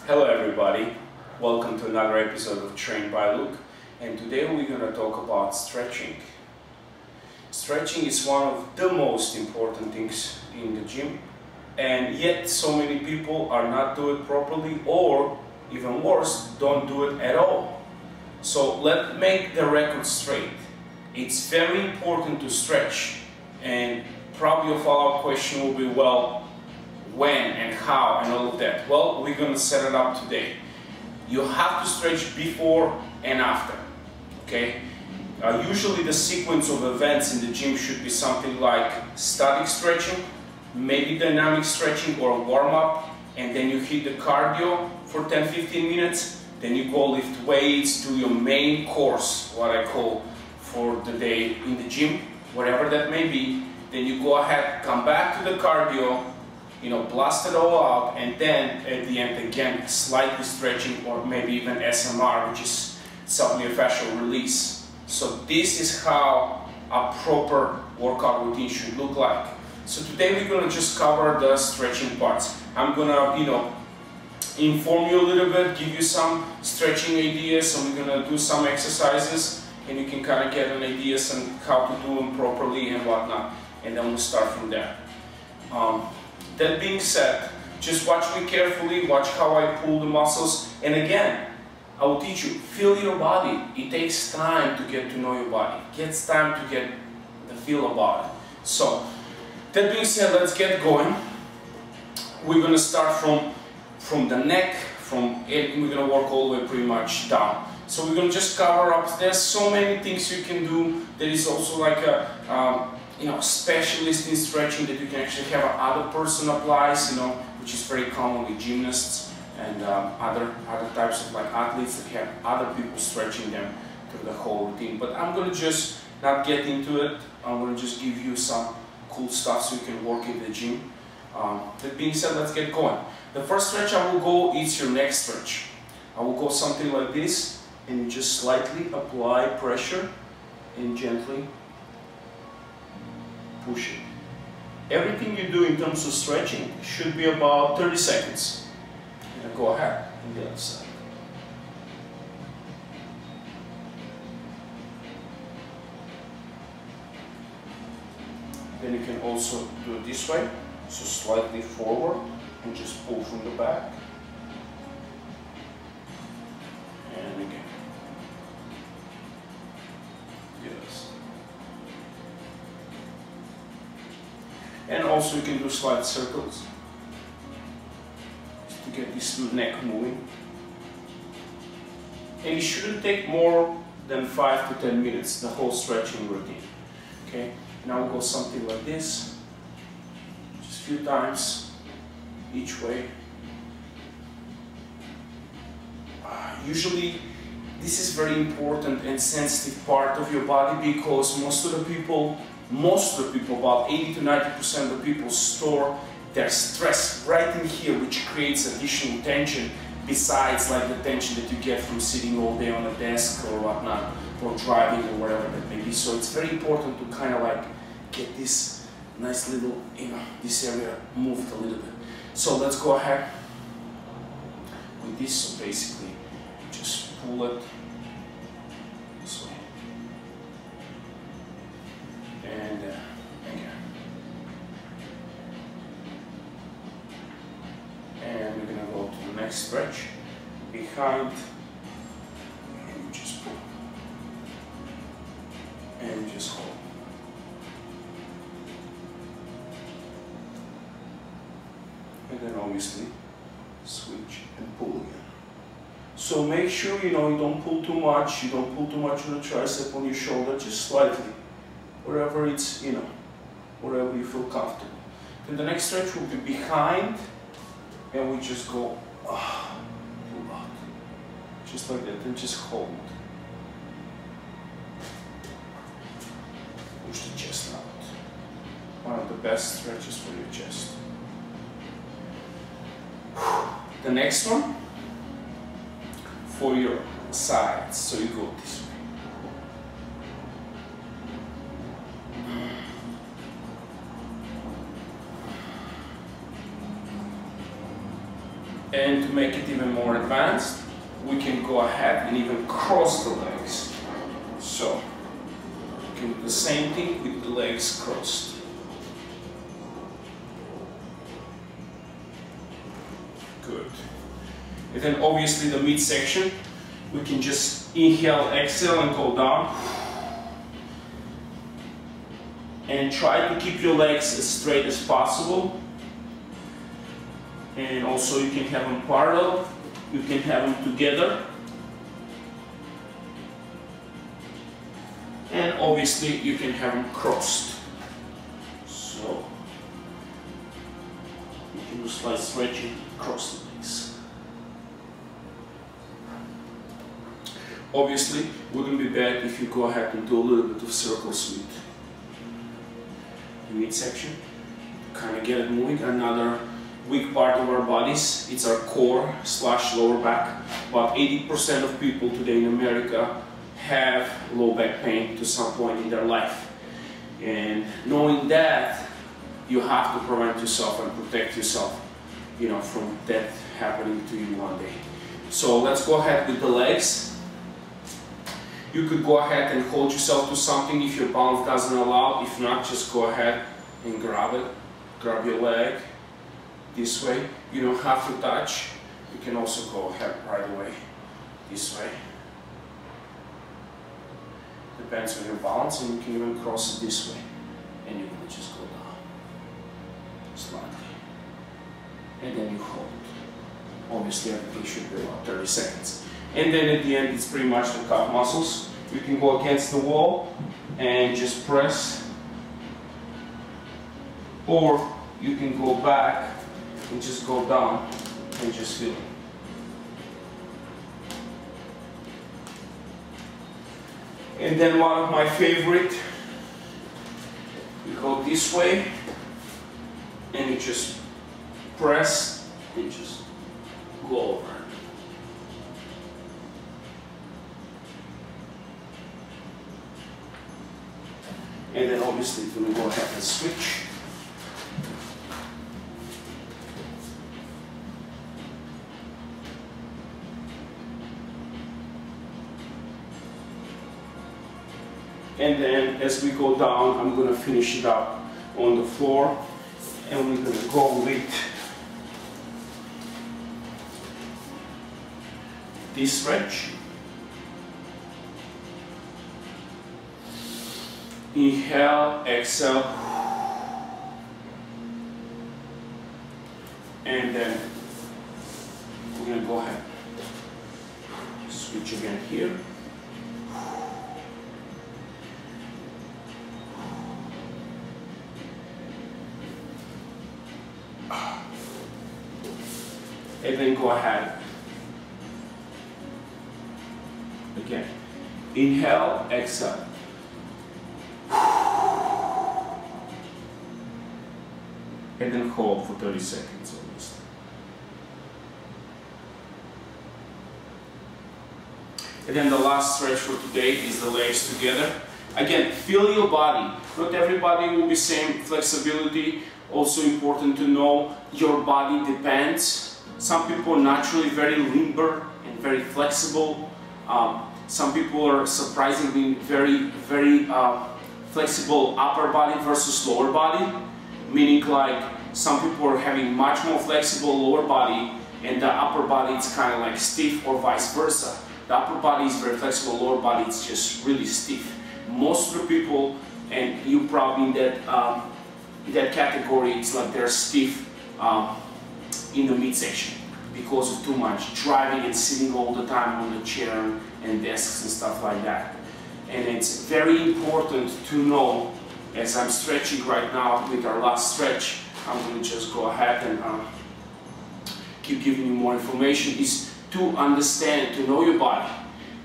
Hello everybody, welcome to another episode of Trained by Luke, and today we're going to talk about stretching. Stretching is one of the most important things in the gym, and yet so many people are not doing it properly, or even worse, don't do it at all. So let's make the record straight. It's very important to stretch, and probably a follow-up question will be, well, when and how and all of that. Well, we're going to set it up today. You have to stretch before and after, okay? Usually the sequence of events in the gym should be something like static stretching, maybe dynamic stretching or a warm-up, and then you hit the cardio for 10-15 minutes, then you go lift weights, do your main course, what I call for the day in the gym, whatever that may be. Then you go ahead, come back to the cardio, blast it all out, and then at the end again slightly stretching, or maybe even SMR, which is submyofascial release. So this is how a proper workout routine should look like. So today we're going to just cover the stretching parts. I'm going to inform you a little bit, give you some stretching ideas, and we're going to do some exercises, and you can kind of get an idea on how to do them properly and whatnot, and then we'll start from there. That being said, just watch me carefully, watch how I pull the muscles, and again, I will teach you, feel your body. It takes time to get to know your body. It takes time to get the feel about it. So, that being said, let's get going. We're going to start from the neck, we're going to work all the way pretty much down. So we're going to just cover up, there's so many things you can do. There is also like a specialist in stretching that you can actually have another person applies, which is very common with gymnasts and other types of athletes that have other people stretching them through the whole routine. But I'm going to just not get into it. I'm going to just give you some cool stuff so you can work in the gym. That being said, let's get going. The first stretch I will go is your neck stretch. I will go something like this, and you just slightly apply pressure and gently push it. Everything you do in terms of stretching should be about 30 seconds. And go ahead on the other side. Then you can also do it this way, so slightly forward and just pull from the back. And again. Yes. And also you can do slight circles to get this neck moving. And it shouldn't take more than 5 to 10 minutes, the whole stretching routine. Okay, now we'll go something like this, just a few times each way. Usually this is very important and sensitive part of your body, because most of the people, about 80 to 90% of the people store their stress right in here, which creates additional tension besides like the tension that you get from sitting all day on a desk or whatnot, or driving or whatever that may be. So it's very important to kind of like get this nice little, this area moved a little bit. So let's go ahead with this. So basically, just pull it this way. And again. And we're going to go to the next stretch. Behind, and just pull. And just hold. And then obviously switch and pull again. So make sure you don't pull too much. You don't pull too much on the tricep, on your shoulder, just slightly. Wherever it's, wherever you feel comfortable. Then the next stretch will be behind, and we just go pull out. Just like that, and just hold. Push the chest out. One of the best stretches for your chest. The next one, for your sides, so you go this way. And to make it even more advanced, we can go ahead and even cross the legs. So, we can do the same thing with the legs crossed. Good. And then obviously the midsection, we can just inhale, exhale and go down. And try to keep your legs as straight as possible. And also you can have them parallel, you can have them together. And obviously you can have them crossed. So you can do slight stretching across the legs. Obviously, wouldn't be bad if you go ahead and do a little bit of circles with the midsection. Kind of get it moving. Another weak part of our bodies, it's our core / lower back. About 80% of people today in America have low back pain to some point in their life. And knowing that, you have to prevent yourself and protect yourself, you know, from that happening to you one day. So let's go ahead with the legs. You could go ahead and hold yourself to something if your balance doesn't allow. If not, just go ahead and grab it. Grab your leg this way. You don't have to touch. You can also go ahead right away this way. Depends on your balance, and you can even cross it this way. And you can just go down slightly. And then you hold. Obviously everything should be about 30 seconds. And then at the end it's pretty much the calf muscles. You can go against the wall and just press. Or you can go back and just go down and just feel it. And then one of my favorite, you go this way and you just press and just go over. And then obviously if we go ahead and switch. And then as we go down, I'm going to finish it up on the floor, and we're going to go with this stretch. Inhale, exhale, and then we're going to go ahead, switch again here. And then go ahead. Again. Inhale, exhale. And then hold for 30 seconds almost. And then the last stretch for today is the legs together. Again, feel your body. Not everybody will be same flexibility. Also important to know your body depends. Some people are naturally very limber and very flexible. Some people are surprisingly very flexible upper body versus lower body. Meaning like some people are having much more flexible lower body and the upper body is kind of like stiff, or vice versa. The upper body is very flexible, lower body is just really stiff. Most of the people, and you probably in that category, it's like they're stiff in the midsection because of too much driving and sitting all the time on the chair and desks and stuff like that. And it's very important to know, as I'm stretching right now with our last stretch, I'm going to just go ahead and keep giving you more information, is to understand, to know your body.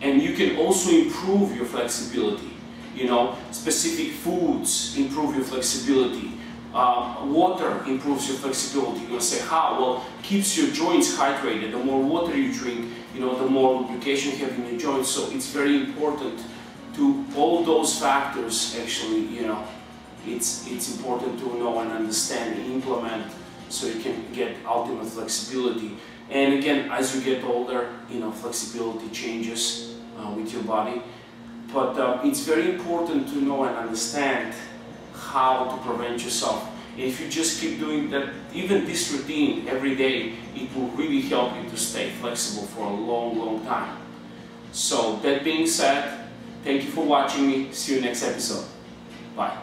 And you can also improve your flexibility. You know, specific foods improve your flexibility. Water improves your flexibility. You're going to say how? Well, keeps your joints hydrated. The more water you drink, you know, the more lubrication you have in your joints. So it's very important to all those factors. Actually, you know, it's important to know and understand and implement so you can get ultimate flexibility. And again, as you get older, you know, flexibility changes with your body. But it's very important to know and understand how to prevent yourself. And if you just keep doing that, even this routine every day, it will really help you to stay flexible for a long, long time. So that being said, thank you for watching me. See you next episode. Bye.